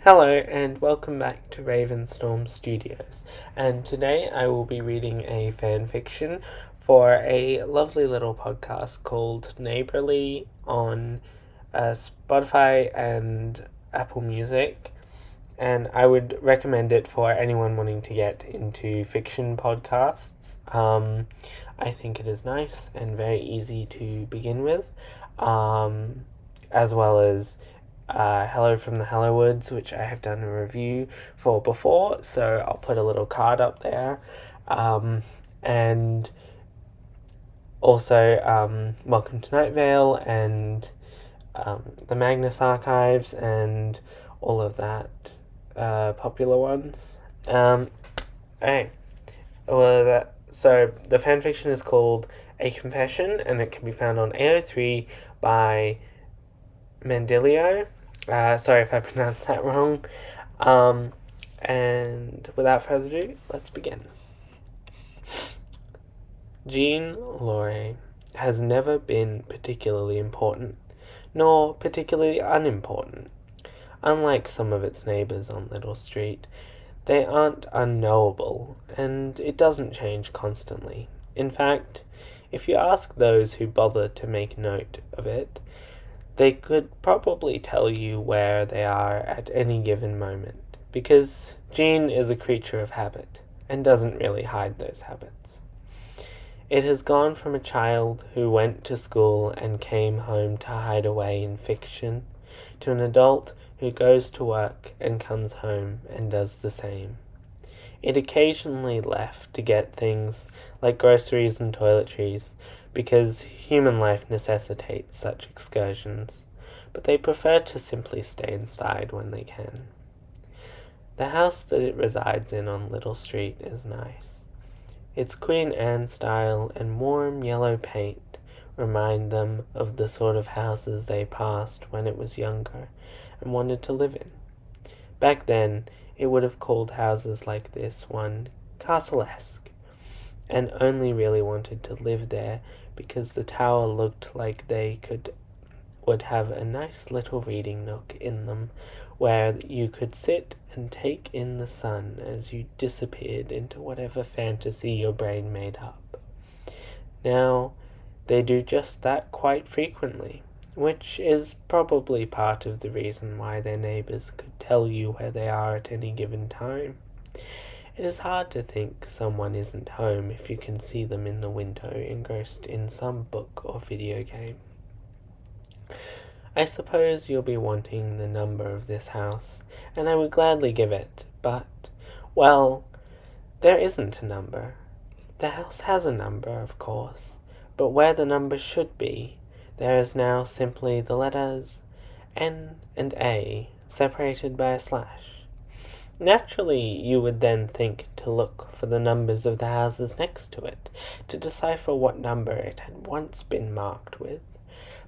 Hello and welcome back to Ravenstorm Studios, and today I will be reading a fanfiction for a lovely little podcast called Neighborly on Spotify and Apple Music, and I would recommend it for anyone wanting to get into fiction podcasts. I think it is nice and very easy to begin with, as well as Hello from the Hellowoods, which I have done a review for before, so I'll put a little card up there. And also, Welcome to Night Vale and the Magnus Archives and all of that popular ones. Alright. So the fanfiction is called A Confession, and it can be found on AO3 by Mandilio. Sorry if I pronounced that wrong. And without further ado, let's begin. Jean Lorre has never been particularly important, nor particularly unimportant. Unlike some of its neighbours on Little Street, they aren't unknowable, and it doesn't change constantly. In fact, if you ask those who bother to make note of it, they could probably tell you where they are at any given moment, because Jean is a creature of habit, and doesn't really hide those habits. It has gone from a child who went to school and came home to hide away in fiction, to an adult who goes to work and comes home and does the same. It occasionally left to get things like groceries and toiletries, because human life necessitates such excursions, but they prefer to simply stay inside when they can. The house that it resides in on Little Street is nice. Its Queen Anne style and warm yellow paint remind them of the sort of houses they passed when it was younger and wanted to live in. Back then, it would have called houses like this one castle-esque, and only really wanted to live there because the tower looked like they would have a nice little reading nook in them where you could sit and take in the sun as you disappeared into whatever fantasy your brain made up. Now, they do just that quite frequently, which is probably part of the reason why their neighbours could tell you where they are at any given time. It is hard to think someone isn't home if you can see them in the window engrossed in some book or video game. I suppose you'll be wanting the number of this house, and I would gladly give it, but, well, there isn't a number. The house has a number, of course, but where the number should be, there is now simply the letters N and A separated by a slash. Naturally, you would then think to look for the numbers of the houses next to it, to decipher what number it had once been marked with.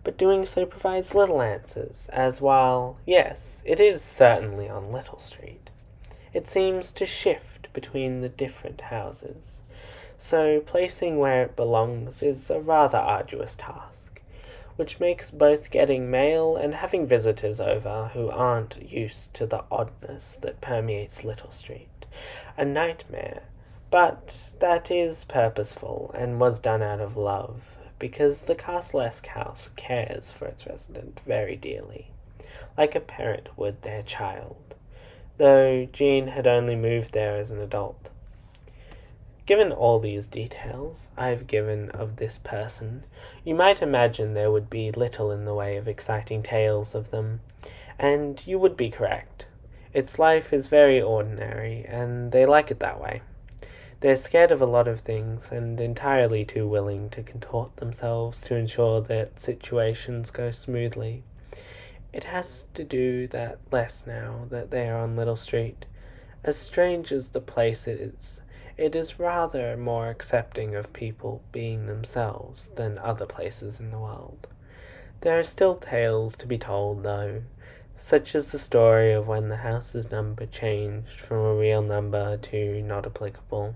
But doing so provides little answers, as while, yes, it is certainly on Little Street, it seems to shift between the different houses, so placing where it belongs is a rather arduous task, which makes both getting mail and having visitors over who aren't used to the oddness that permeates Little Street a nightmare, but that is purposeful and was done out of love, because the castle-esque house cares for its resident very dearly, like a parent would their child, though Jean had only moved there as an adult. Given all these details I've given of this person, you might imagine there would be little in the way of exciting tales of them, and you would be correct. Its life is very ordinary, and they like it that way. They're scared of a lot of things, and entirely too willing to contort themselves to ensure that situations go smoothly. It has to do that less now that they are on Little Street. As strange as the place is, it is rather more accepting of people being themselves than other places in the world. There are still tales to be told, though, such as the story of when the house's number changed from a real number to not applicable.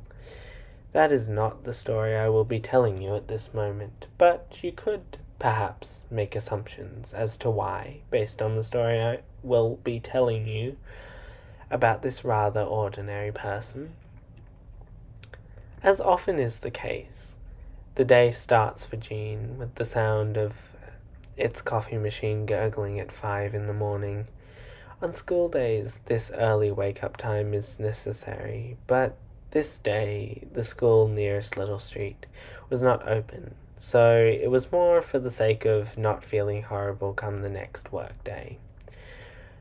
That is not the story I will be telling you at this moment, but you could perhaps make assumptions as to why, based on the story I will be telling you. about this rather ordinary person. As often is the case, the day starts for Jean with the sound of its coffee machine gurgling at 5 in the morning. On school days, this early wake-up time is necessary, but this day the school nearest Little Street was not open, so it was more for the sake of not feeling horrible come the next work day.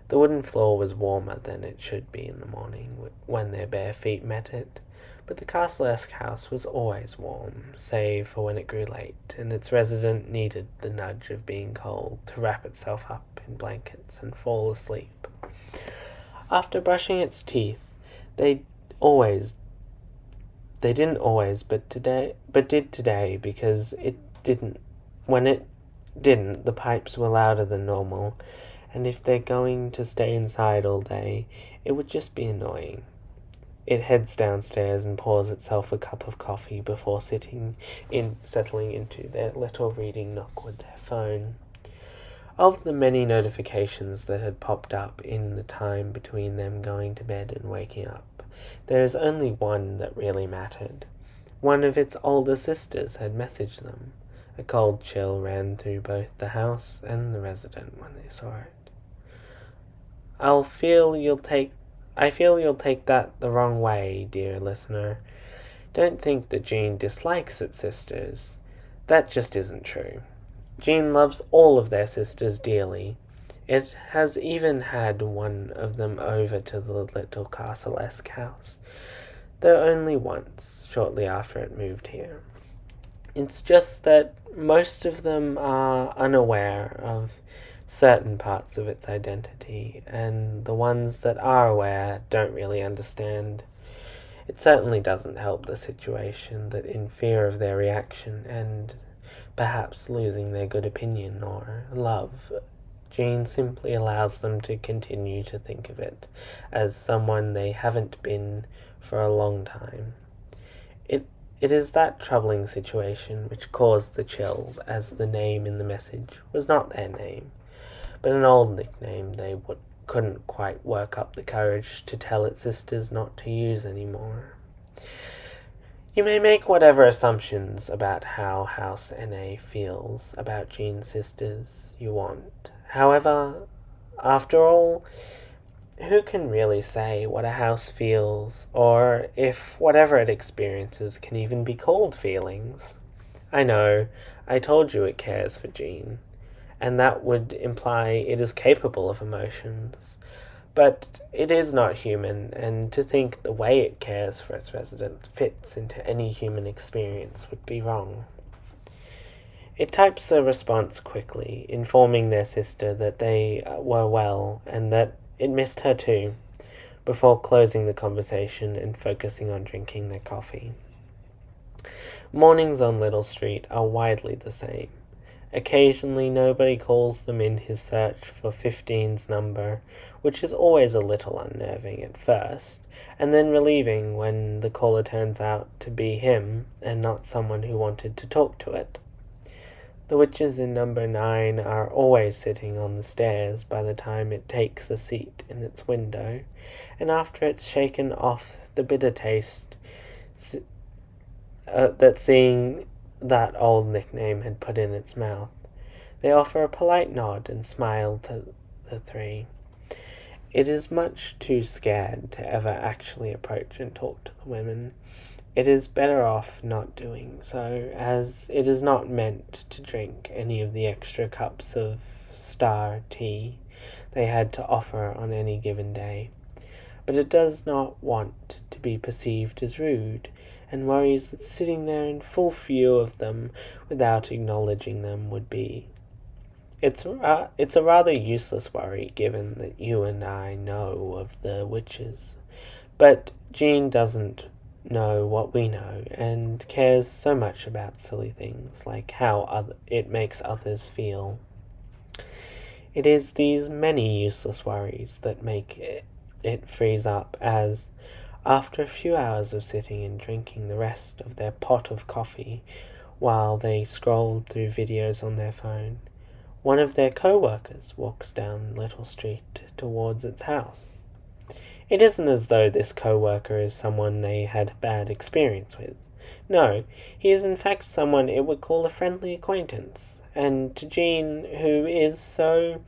The wooden floor was warmer than it should be in the morning when their bare feet met it, but the Castlesque house was always warm, save for when it grew late, and its resident needed the nudge of being cold to wrap itself up in blankets and fall asleep. After brushing its teeth, they didn't always, but did today, because it didn't. When it didn't, the pipes were louder than normal, and if they're going to stay inside all day, it would just be annoying. It heads downstairs and pours itself a cup of coffee before settling into their little reading nook with their phone. Of the many notifications that had popped up in the time between them going to bed and waking up, there is only one that really mattered. One of its older sisters had messaged them. A cold chill ran through both the house and the resident when they saw it. I feel you'll take that the wrong way, dear listener. Don't think that Jean dislikes its sisters. That just isn't true. Jean loves all of their sisters dearly. It has even had one of them over to the little Castlesque house, though only once, shortly after it moved here. It's just that most of them are unaware of certain parts of its identity, and the ones that are aware don't really understand. It certainly doesn't help the situation that in fear of their reaction and perhaps losing their good opinion or love, Jean simply allows them to continue to think of it as someone they haven't been for a long time. It is that troubling situation which caused the chill, as the name in the message was not their name, but an old nickname they couldn't quite work up the courage to tell its sisters not to use anymore. You may make whatever assumptions about how House NA feels about Jean's sisters you want. However, after all, who can really say what a house feels, or if whatever it experiences can even be called feelings? I know, I told you it cares for Jean, and that would imply it is capable of emotions. But it is not human, and to think the way it cares for its resident fits into any human experience would be wrong. It types a response quickly, informing their sister that they were well, and that it missed her too, before closing the conversation and focusing on drinking their coffee. Mornings on Little Street are widely the same. Occasionally nobody calls them in his search for 15's number, which is always a little unnerving at first, and then relieving when the caller turns out to be him and not someone who wanted to talk to it. The witches in number 9 are always sitting on the stairs by the time it takes a seat in its window, and after it's shaken off the bitter taste that seeing that old nickname had put in its mouth, they offer a polite nod and smile to the three. It is much too scared to ever actually approach and talk to the women. It is better off not doing so, as it is not meant to drink any of the extra cups of star tea they had to offer on any given day. But it does not want to be perceived as rude, and worries that sitting there in full view of them without acknowledging them would be. It's a rather useless worry, given that you and I know of the witches. But Jean doesn't know what we know, and cares so much about silly things, like how it makes others feel. It is these many useless worries that make it freeze up, as, after a few hours of sitting and drinking the rest of their pot of coffee while they scrolled through videos on their phone, one of their co-workers walks down Little Street towards its house. It isn't as though this co-worker is someone they had bad experience with. No, he is in fact someone it would call a friendly acquaintance, and to Jean, who is so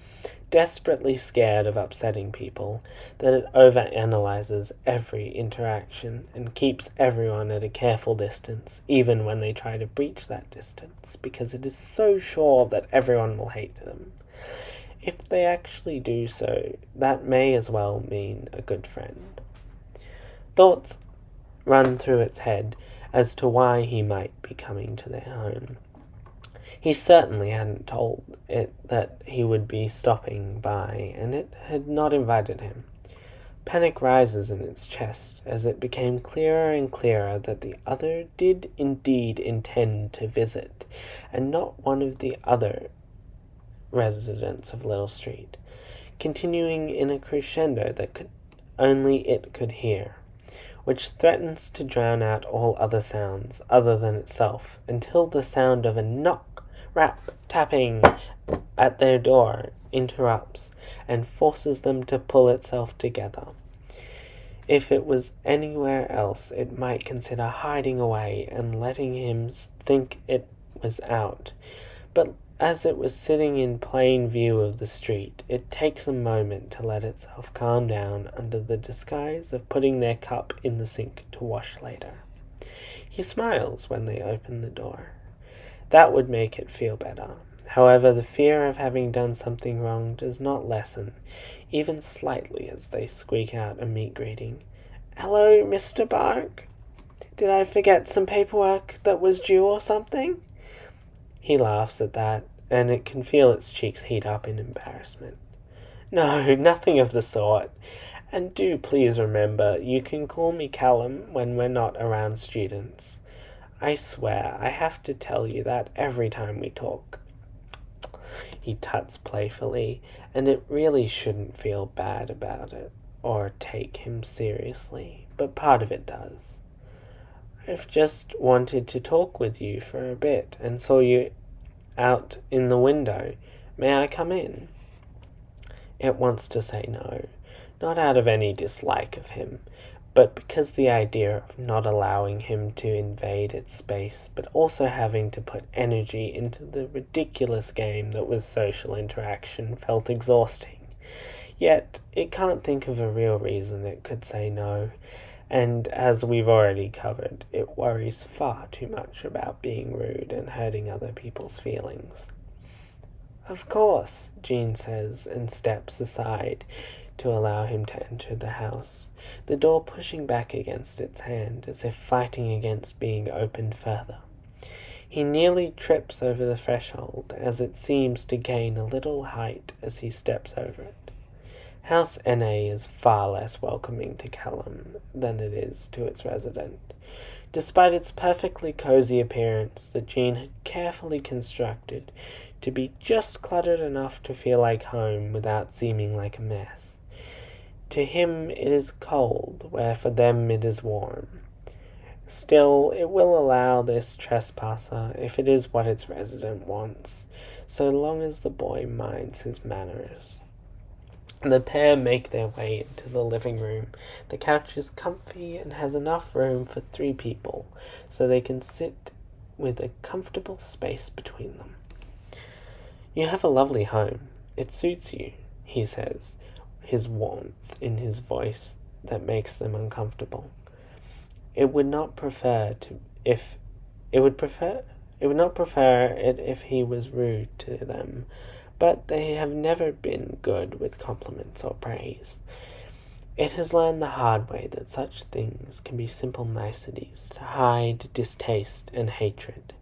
desperately scared of upsetting people that it overanalyzes every interaction and keeps everyone at a careful distance, even when they try to breach that distance, because it is so sure that everyone will hate them. If they actually do so, that may as well mean a good friend. Thoughts run through its head as to why he might be coming to their home. He certainly hadn't told it that he would be stopping by, and it had not invited him. Panic rises in its chest as it became clearer and clearer that the other did indeed intend to visit, and not one of the other residents of Little Street, continuing in a crescendo that only it could hear, which threatens to drown out all other sounds other than itself, until the sound of a knock, rap, tapping at their door interrupts and forces them to pull itself together. If it was anywhere else, it might consider hiding away and letting him think it was out. But as it was sitting in plain view of the street, it takes a moment to let itself calm down under the disguise of putting their cup in the sink to wash later. He smiles when they open the door. That would make it feel better. However, the fear of having done something wrong does not lessen, even slightly, as they squeak out a meek greeting. "Hello, Mr. Bark. Did I forget some paperwork that was due or something?" He laughs at that, and it can feel its cheeks heat up in embarrassment. "No, nothing of the sort. And do please remember, you can call me Callum when we're not around students. I swear, I have to tell you that every time we talk." He tuts playfully, and it really shouldn't feel bad about it, or take him seriously, but part of it does. "I've just wanted to talk with you for a bit, and saw you out in the window. May I come in?" It wants to say no, not out of any dislike of him, but because the idea of not allowing him to invade its space, but also having to put energy into the ridiculous game that was social interaction, felt exhausting. Yet, it can't think of a real reason it could say no, and as we've already covered, it worries far too much about being rude and hurting other people's feelings. "Of course," Jean says, and steps aside to allow him to enter the house, the door pushing back against its hand as if fighting against being opened further. He nearly trips over the threshold as it seems to gain a little height as he steps over it. House NA is far less welcoming to Callum than it is to its resident, despite its perfectly cozy appearance that Jean had carefully constructed to be just cluttered enough to feel like home without seeming like a mess. To him it is cold, where for them it is warm. Still, it will allow this trespasser if it is what its resident wants, so long as the boy minds his manners. The pair make their way into the living room. The couch is comfy and has enough room for 3 people, so they can sit with a comfortable space between them. "You have a lovely home. It suits you," he says, his warmth in his voice that makes them uncomfortable. It would not prefer it if he was rude to them, but they have never been good with compliments or praise. It has learned the hard way that such things can be simple niceties to hide distaste and hatred,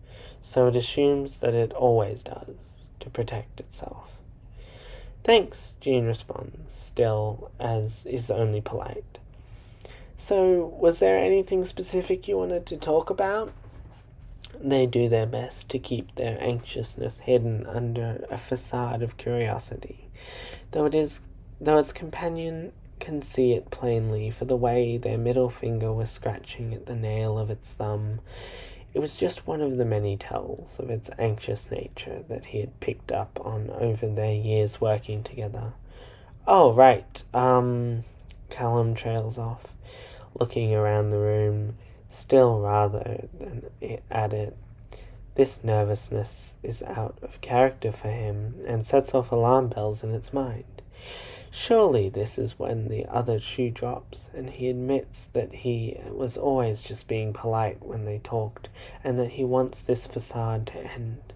so it assumes that it always does, to protect itself. "Thanks," Jean responds, still as is only polite. "So, was there anything specific you wanted to talk about?" They do their best to keep their anxiousness hidden under a facade of curiosity, though its companion can see it plainly for the way their middle finger was scratching at the nail of its thumb. It was just one of the many tells of its anxious nature that he had picked up on over their years working together. "Oh, right. Callum Callum trails off, looking around the room, still rather than at it. This nervousness is out of character for him, and sets off alarm bells in its mind. Surely this is when the other shoe drops, and he admits that he was always just being polite when they talked, and that he wants this facade to end.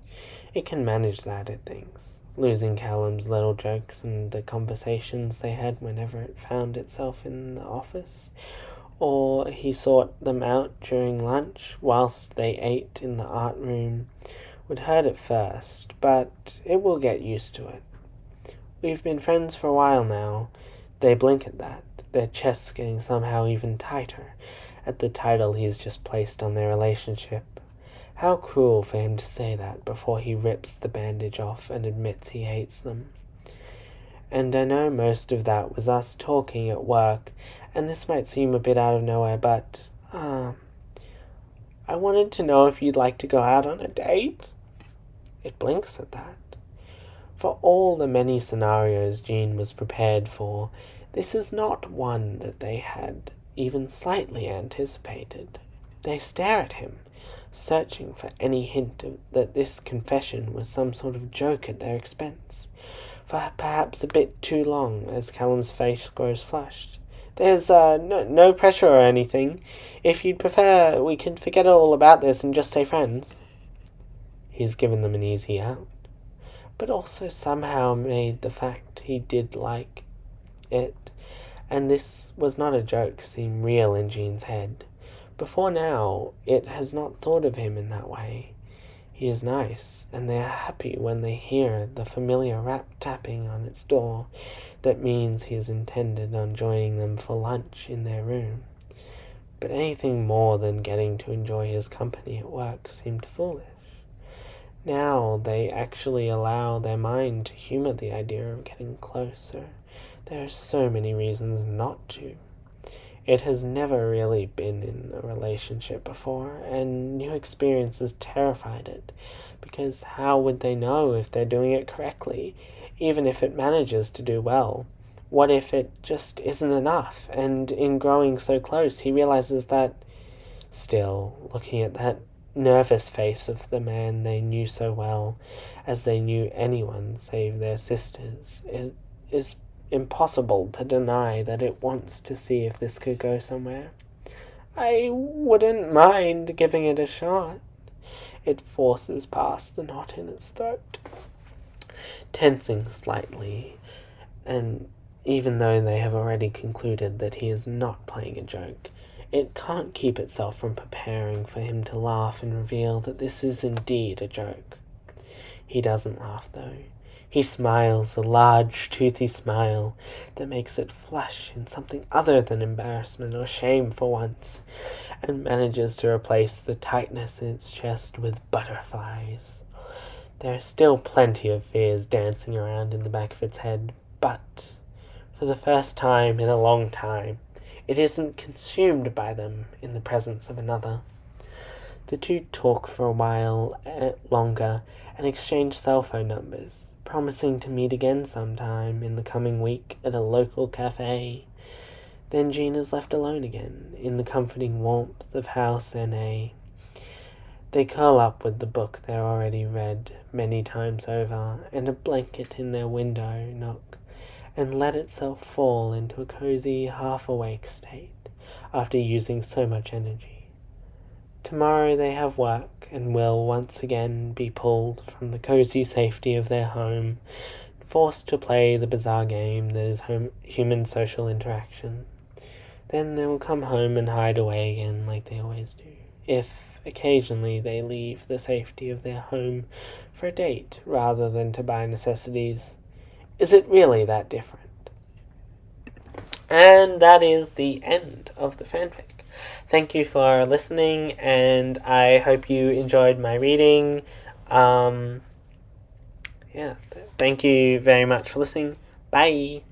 It can manage that, it thinks, losing Callum's little jokes and the conversations they had whenever it found itself in the office, or he sought them out during lunch whilst they ate in the art room. Would hurt at first, but it will get used to it. We've been friends for a while now. They blink at that, their chests getting somehow even tighter at the title he's just placed on their relationship. How cruel for him to say that before he rips the bandage off and admits he hates them. And I know most of that was us talking at work, and this might seem a bit out of nowhere, but, I wanted to know if you'd like to go out on a date? It blinks at that. For all the many scenarios Jean was prepared for, this is not one that they had even slightly anticipated. They stare at him, searching for any hint that this confession was some sort of joke at their expense, for perhaps a bit too long as Callum's face grows flushed. There's no pressure or anything. If you'd prefer, we can forget all about this and just stay friends. He's given them an easy out, but also somehow made the fact he did like it, and this was not a joke, seem real in Jean's head. Before now, it has not thought of him in that way. He is nice, and they are happy when they hear the familiar rap tapping on its door that means he is intended on joining them for lunch in their room. But anything more than getting to enjoy his company at work seemed foolish. Now they actually allow their mind to humor the idea of getting closer. There are so many reasons not to. It has never really been in a relationship before, and new experiences terrified it, because how would they know if they're doing it correctly, even if it manages to do well? What if it just isn't enough, and in growing so close he realizes that, still looking at that nervous face of the man they knew so well, as they knew anyone save their sisters, is impossible to deny that it wants to see if this could go somewhere. I wouldn't mind giving it a shot. It forces past the knot in its throat, tensing slightly, and even though they have already concluded that he is not playing a joke, it can't keep itself from preparing for him to laugh and reveal that this is indeed a joke. He doesn't laugh, though. He smiles, a large, toothy smile that makes it flush in something other than embarrassment or shame for once, and manages to replace the tightness in its chest with butterflies. There are still plenty of fears dancing around in the back of its head, but for the first time in a long time, it isn't consumed by them in the presence of another. The two talk for a while longer and exchange cell phone numbers, promising to meet again sometime in the coming week at a local cafe. Then Jean is left alone again, in the comforting warmth of House N.A. They curl up with the book they've already read many times over, and a blanket in their window nook, and let itself fall into a cozy, half-awake state, after using so much energy. Tomorrow they have work, and will once again be pulled from the cozy safety of their home, forced to play the bizarre game that is human social interaction. Then they will come home and hide away again like they always do, if occasionally they leave the safety of their home for a date rather than to buy necessities. Is it really that different? And that is the end of the fanfic. Thank you for listening, and I hope you enjoyed my reading. Thank you very much for listening. Bye!